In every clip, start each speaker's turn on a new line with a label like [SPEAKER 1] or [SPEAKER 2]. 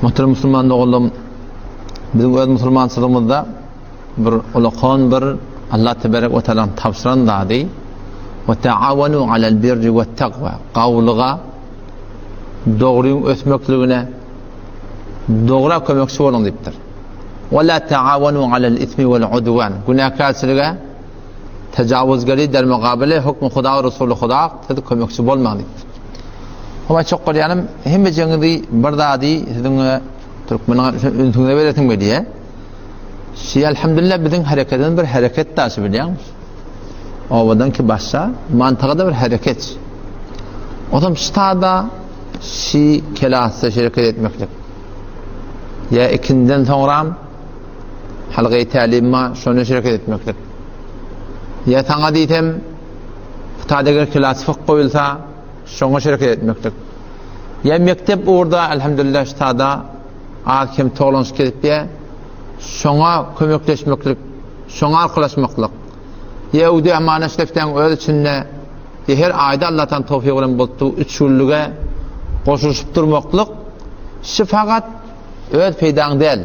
[SPEAKER 1] Muhterem Müslüman oğlum, bizim öz Müslümançılığımızda bir ulaqan bir Allah tebarek ve teala tavsiran da dey. Ve taavanu alel birri ve taqva. Qawluğa doğruyu ötmekliğine doğru kömekçi olun deyiptir. Ve la taavanu alel ismi vel udwan. Günahkarçılığa tecavüzgari der mukabele hükmü Huda ve Resulü Huda dedi kömekçi olmayın deyiptir. Ama çok qolyanım hemme jengdi bardadi sizin Türkmenin üntüne veretin be diye. Elhamdülillah bizim hareketin bir hareket taşı biliyor musun? Ovadan ki başsa mantığa da bir hareket. Adam stada kelasa şirket etmeklik. Ya ikinden sonra halqa-i ta'limma şunu şirket etmeklik. Ya taňa diýsem tadagar kelas fıkh koyulsa şoňa şirket etmeklik. Ya mektep orada elhamdülillah stada hakim toğlans ketip diye şoňa kömekleşmeklik, şoňa arkalaşmaklyk. Ya udy amanatlykdan öz içinde her aýda Allah'tan tawfik bilen boldy üçüllüge goşuşyp durmaklyk. Şu fakat öz peýdaň däl.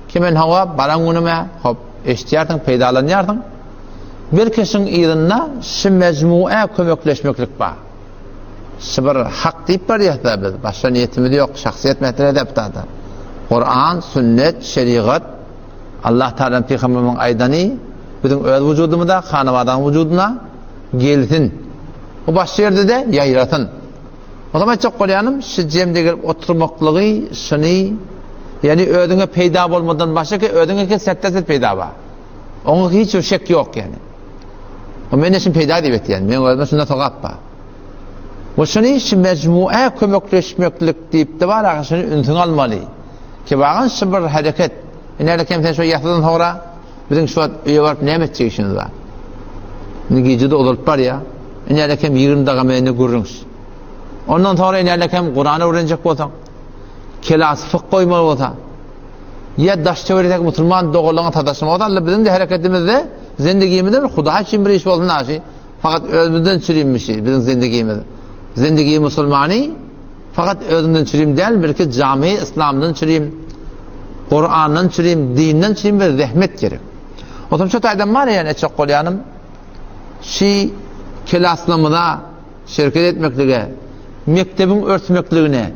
[SPEAKER 1] Kimen hawa baraň günüme hop eşdiýärdiň peýdalanýardyň. Bir kişiň ýerine şu mezmua kömekleşmeklik bar. Şibir hak diýip barýarda biz. Başga niýetimiz ýok, şahsiýet meselesi deptada. Kur'an, sünnet, şeriat, Allah Teala'nın Peygamberinin aydany bizim öz vücudumuzda, hanawadan vücuduna gelsin. O başka yerde de yaýratyn. O zaman çok golyanım, şu jemde gelip oturmaklygy, şuny, yani özüňe peýda bolmadan başka özüňe setteset peýda bar. Oňa hiç şek ýok yani. O men için peýda diýip etýän, men özüme şunda togap bar. Bu şuny şu mecmua kömekleşmeklik diýip de bar, şuny üntüň almaly. Ki bağın şibir hareket. Nerede kimsen şu yahtadan sonra bizim şu üye varıp ne emetçek işiniz var. Gecede olup var ya. Nerede kim 20 dağa meyini görürüz. Ondan sonra nerede kim Kur'an'ı öğrenecek olsan. Kelas fıkh koymalı olsa. Ya daş çevirecek Müslüman doğulluğuna tadaşıma olsa. Bizim de hareketimizde zindegimizde Huda için bir iş olsun naşi. Fakat özümüzden çürüyümüşü bizim zindegimizde. Zindegi Müslümani fakat özünden çürüyüm değil, belki cami İslam'dan çürüyüm, Kur'an'dan çürüyüm, dinden çürüyüm ve rahmet gerek. O zaman çok adam var ya, yani çok kolyanım, kelaslamada şirket etmekliğe, mektebin örtmekliğine,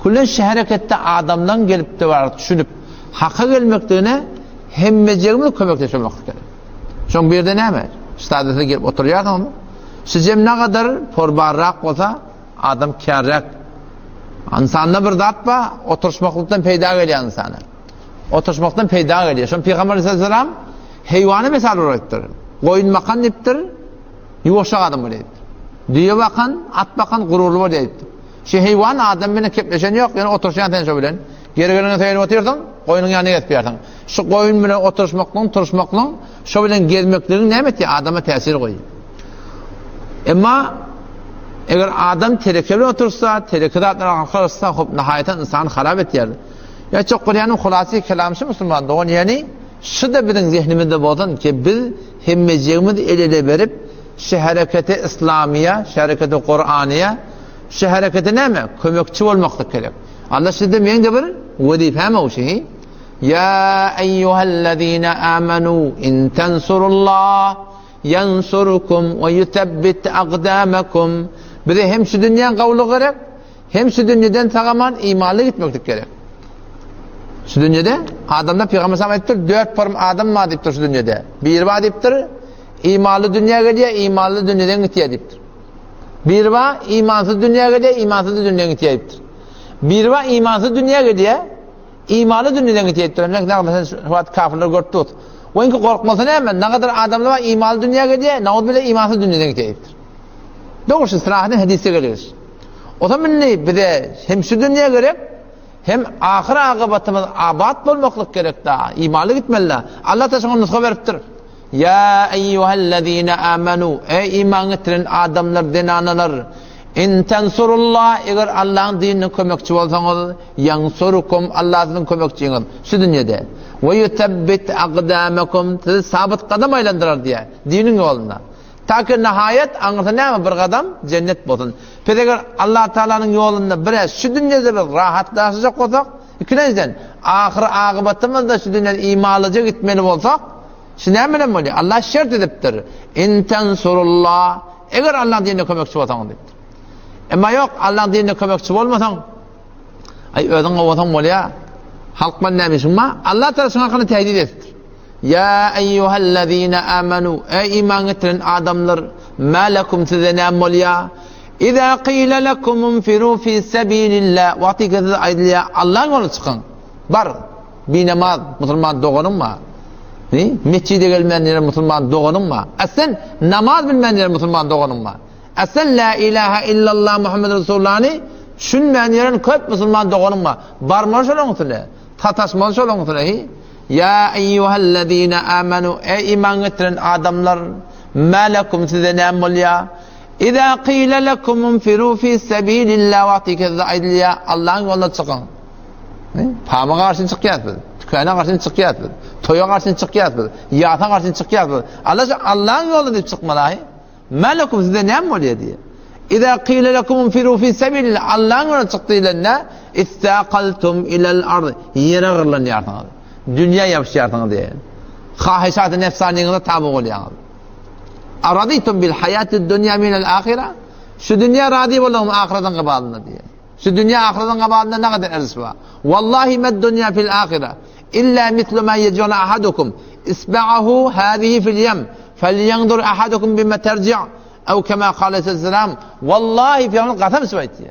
[SPEAKER 1] kullen şu harekette adamdan gelip de var, düşünüp, haka gelmekliğine, hemmecegimiz kömekleşmemek gerek. Çünkü bir de ne mi? Stadiyete gelip oturuyordu mu? Sizce ne kadar forbarrak olsa, adam kârrak. İnsanda bir zat var, oturuşmaklıktan peýda gelýär insana. Oturuşmaktan peýda gelýär. Şol Peygamber sallallahu heywanı mesal olarakdyr. Goýun bakan diýipdir, ýuwaşak adam diýipdir. Diýe bakan, at bakan gururly bol diýipdir. Şu heywan adam bilen kepleşen ýok, ýani oturuşan tenşe bilen. Geri gelene teýin oturýardyň, goýunyň ýanyna getip ýardyň. Şu goýun bilen oturuşmaklyň, turuşmaklyň, şo bilen gezmekligiň näme adama täsir goýýar. Emma eğer adam terekeli otursa, terekede arkadaşsa, hop nihayeten insan harap etýär. Ya çok Kur'an'ın hulası kelamşı Müslüman doğun yani şu da bizim zihnimizde bolsun ki biz hemmecimiz el-ele berip şu harekete İslamiye, şu harekete Kur'aniye, şu harekete näme kömekçi bolmaklyk gerek. Allah size meň de bir wezifem o şey. Ya eyyuhellezine amenu in tensurullah yansurukum ve yutebbit aqdamakum. Bir de hem şu dünyanın kavlu gerek, hem şu dünyadan tamamen imanlı gitmeklik gerek. Şu dünyada adamda Peygamber sallallahu aleyhi ve sellem 4 form adam var deyiptir şu dünyada. Bir var deyiptir, imanlı dünya geliyor, imanlı dünyadan gitiyor deyiptir. Bir var imansız dünya geliyor, imansız dünyadan gitiyor deyiptir. Bir var imansız dünya geliyor, imanlı dünyadan gitiyor deyiptir. Ne kadar şu kafirler gördük. O inki korkmasın hemen, ne kadar adamlar var imanlı dünya geliyor, ne bile imansız dünyadan gitiyor deyiptir. Doğrusu sırahatın hadise gelir. O zaman ne? Bir de hem şu dünya gerek, hem ahir akıbatımız abat bulmaklık gerek daha. İmanlı gitmeli. Allah da sana nuska veriptir. Ya eyyühellezine amenu. Ey iman getirin adamlar, dinanalar. İn tensurullah. Eğer Allah'ın dinini kömekçi olsanız, yansurukum Allah'ın kömekçiniz. Şu dünyada. Ve yutebbit aqdamakum. Sizi sabit kadam aylandırar diye. Dinin yolunda. Ta ki nihayet anlatın ne bir adam cennet bolsun. Peki Allah Teala'nın yolunda biraz şu dünyada bir rahatlaşacak olsak, İkinciden ahir akıbatımızda şu dünyada imanlıca gitmeli olsak şu ne bilen bolýar? Allah şert edipdir. İn tansurullah eger Allah dinine kömekçi bolsaň dipdir. Emma yok Allah dinine kömekçi bolmasaň özüň gowatan bolýar. Halk bilen nämişma Allah tarapyndan hakyny tehdit etdir. Ya eyyuhellezine amenu ey iman getiren adamlar malakum size näme bolýar? İza qila lakum infiru fi sabilillah waqti gazı aýdylýar Allah'ın ýoluna çykyň. Bar bir namaz musulman doganynma? Mescide gelmeyenlere musulman doğanınma. Aslen namaz bilmeyenlere musulman doğanınma. Aslen la ilahe illallah Muhammed Resulullah'ni şunmeyenlerin köp musulman doğanınma. Barmaş olan tüle. Tataşmaş olan tüle. Ya eyyuhellezine amenu ey iman getiren adamlar malakum size ne bolýar? İza qila lakum infiru fi sabilillah waqti kaza aýdylýar Allah'ın yoluna çykyň. Pama karşın çykýarsyz. Tükana karşın çykýarsyz. Toya karşın çykýarsyz. Ýata karşın çykýarsyz. Allah'ın yoluna dip çykmaly. Malakum size näme bolýar diye. İza qila lakum infiru fi sabilillah Allah'ın yoluna çykdylar istaqaltum ilal ard yere gyrlanýarsyňyz. Dünya ýaşaýarsyňyz diye. Hahisat-ı nefsaniňize tabi bolýarsyňyz. Araditum bil hayatid dunya minel ahire. Şu dünya radi bolam ahiretten gabalına diye. Şu dünya ahiretten gabalına ne kadar erzis var. Wallahi med dunya fil ahire illa mislu ma yajuna ahadukum isba'ahu hadihi fil yam falyanzur ahadukum bima terji' ev kema qala sallam. Wallahi fi'lan qasam söýdi.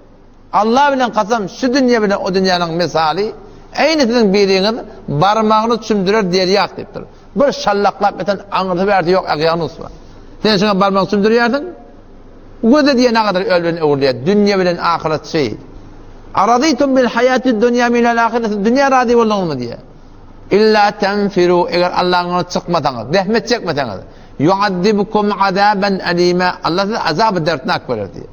[SPEAKER 1] Allah bilen qasam şu dünya bilen o dünyanın misali aynı sizin bildiğiniz barmağını çümdürer diye ýak dipdir. Bir şallaklap eten aňyrsy berdi ýok agýanys var. Sen şuna barmağı çümdürýärdiň. Göze diye ne kadar ölben öwrülýär. Dünya bilen ahiret şey. Araditum bil hayatid dunya minel ahiret. Dünya radi bolmaňmy diye. İlla tenfiru eger Allah'ın çykmasaňyz, rahmet çekmeseňiz. Yu'addibukum azaban alima. Allah size azabı dertnak verir diye.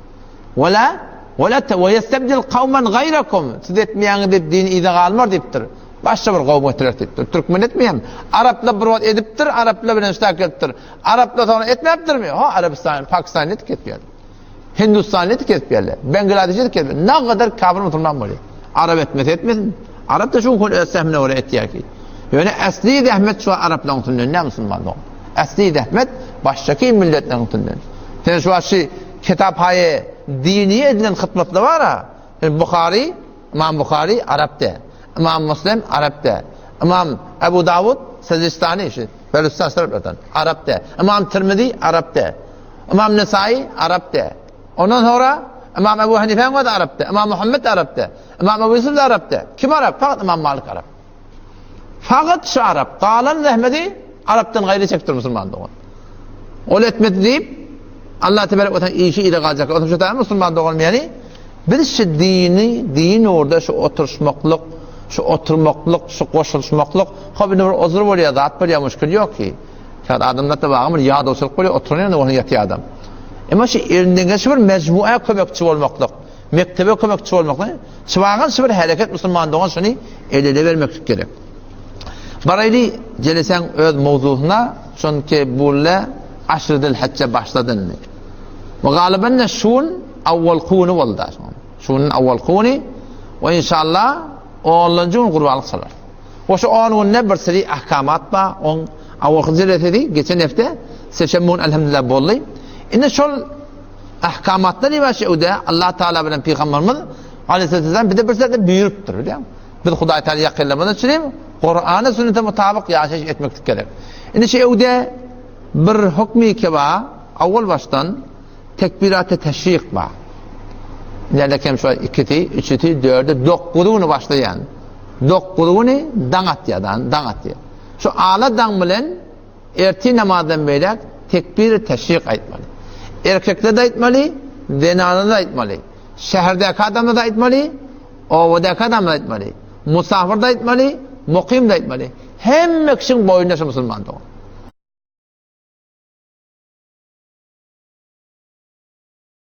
[SPEAKER 1] Ve yestabdil kavmen gayrakum. Siz etmeýäňiz dip dini ide galmar dipdir. Başka bir kavm getirer dipdir. Türkmen etmeýän. Araplar bir wagt edipdir, Araplar bilen iştak etdir. Araplar sonra etmepdirmi? Ha Arabistan, Pakistan etik etmeýär. Hindistan etik etmeýärler. Bangladeş etik etmeýär. Ne kadar kafir musulman bolýar. Arap etmesin. Arap da şu kol sehmine öyle etýär ki. Yani asli rahmet şu Araplar tünden ne musulmanlar. Asli rahmet başdaki milletlerin tünden. Sen şu aşy kitap haye dini edilen hytmatlar var ha. Bukhari, İmam Bukhari Arapda. İmam Müslim Arapda. İmam Ebu Davud Sezistani işi. Belustan Sırplardan Arapda. İmam Tirmizi Arapda. İmam Nesai Arapda. Ondan sonra İmam Ebu Hanife de Arapda. İmam Muhammed Arapda. İmam Ebu Yusuf Arapda. Kim Arap? Fakat İmam Malik Arap. Fakat şu Arap. Qalan rahmeti Arap'tan gayri çektir Müslüman doğan. Ol etmedi deyip Allah tebarek ve teala işi ile kalacak. O şu tane Müslüman doğan yani biz şu din orada şu oturuşmaklık, şu oturmaklık, şu koşuluşmaklık habine bir ozur bolýar, zat bolýar, müşkil yok ki. Şad adamlar da bagymyr ýa dostluk bolýar, oturýar onu ýatýar adam. Emma şu erindege şu bir mecmua kömekçi bolmaklyk, mektebe kömekçi bolmaklyk, çybagan şu bir hareket Müslüman doğan şunu elele vermek gerek. Barayli jelesen öz mowzuuna şonki bulle aşrdil hacca başladın. Ve galiben şun awwal quni boldy. Şunun awwal quni ve inşallah 10-njy gurbanlyk salar. O şu 10 ne bir seri ahkamat ba, on awwal jelesedi geçen hafta seçemun elhamdülillah boldy. Ine şol ahkamatları başy öde Allah Taala bilen Peygamberimiz Aleyhisselam bir de bir serde buyurupdyr, bilýär. Biz Hudaý Taala ýakynlamada çyrim, Qur'ana sünnete mutabık ýaşaş etmek gerek. Ine şey öde bir hukmi keba awwal baştan tekbirat-ı teşrik ba. Yani kem şu 2-ti, 3-ti, 4-ti, 9-unu başlayan. 9-unu dangatya. Şu ala dan bilen erti namazdan beýlek tekbir-i teşrik aýtmaly. Erkekler de aýtmaly, zenana da aýtmaly. Şäherdäki adam da aýtmaly, owadaky adam da aýtmaly. Musafir da aýtmaly, muqim da aýtmaly. Hemme kişiň boýunda şu musulman doğan.